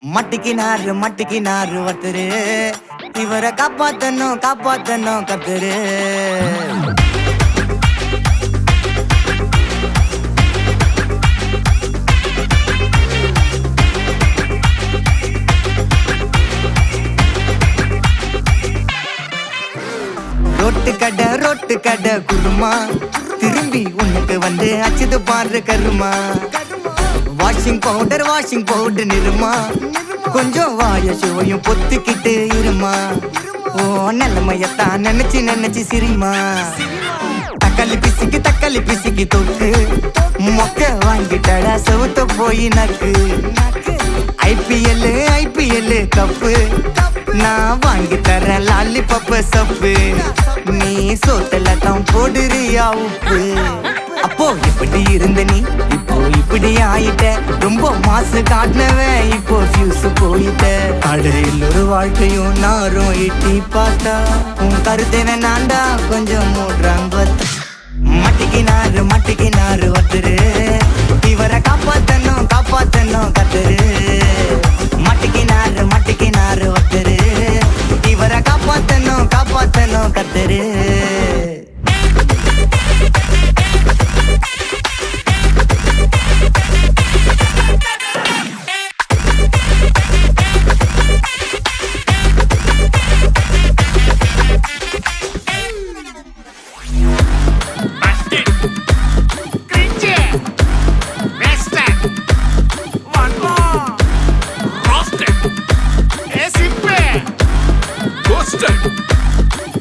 மட்டிக்கினாரு ஒருத்தரு இவரை காப்பாத்தணும் கத்துரு ரோட்டு கடை குருமா திரும்பி உனக்கு வந்து அச்சுது பாரு கருமா வாஷிங் பவுடர் நிறுமா கொஞ்சம் வாய சுவையும் பொத்துக்கிட்டு இருமா ஓ நிலைமையத்தான் நினைச்சு சிரிமா தக்காளி பிசிக்கு தொக்கு மொக்க வாங்கிட்டடா செவுத்த போய் நக்கு ஐபிஎல் கப்பு நான் வாங்கி தரேன் லாலிபப்பு சப்பு நீ சோத்தல தான் போடுறியா உப்பு அப்போ இப்படி இருந்த நீ இப்போ இப்படி ஆயிட்ட ரொம்ப மாசு காட்டினவன் இப்போ ஃபியூஸ் போயிட்ட அடையில் ஒரு வாழ்க்கையும் நாரும் எட்டி பார்த்தா உன் கருத்தை வேணாண்டா கொஞ்சம் மூடுறாங்க மட்டிக்கினாரு ஒருத்தரு இவரை காப்பாத்தணும் கத்துரு மட்டிக்கினாரு ஒருத்தரு இவரை காப்பாத்தணும் கத்துரு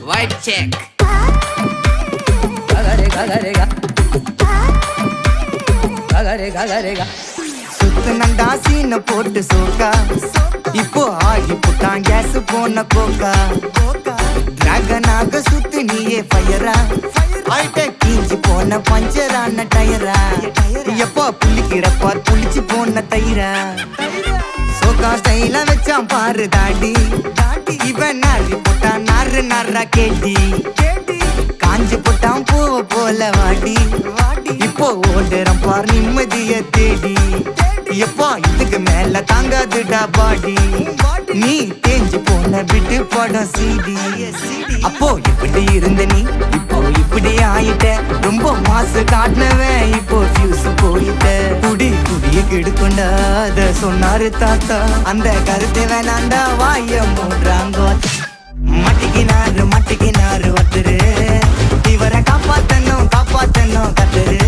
White check. சுத்தனண்டா சீன போட்டு சோக்கா இப்போ ஆகி புட்டான் கேஸ் போன கோக்கா டிராகனாக சுத்து நீயே ஃபயரா ஆயிட்ட கீஞ்சி போன பஞ்சரான டயரா எப்போ புள்ளிக்கிடப்பா புளிச்சு போன தயிரா சோக்கா ஸ்டைல வச்சான் பாரு தாடி இவன் நாரி போட்டான் நாரா கேட்டி காஞ்சி போட்டான் பூவ போல வாடி இப்போ ஓடுறான் பார் நிம்மதிய தேடி எப்பா இதுக்கு மேல தாங்காதுடா பாடி நீ தேஞ்சு போன விட்டு படம் சீடி அப்போ இப்படி இருந்த நீ இப்போ இப்படி ஆயிட்ட ரொம்ப மாசு காட்டினவன் இப்போ ஃபியூஸ் போயிட்ட குடிய கெடுக்கொண்டா அத சொன்னாரு தாத்தா அந்த கருத்தை வேணாண்டா வாய மூடுறாங்க மட்டிக்கினாரு ஒருத்தரு இவரை காப்பாத்தணும் கத்துரு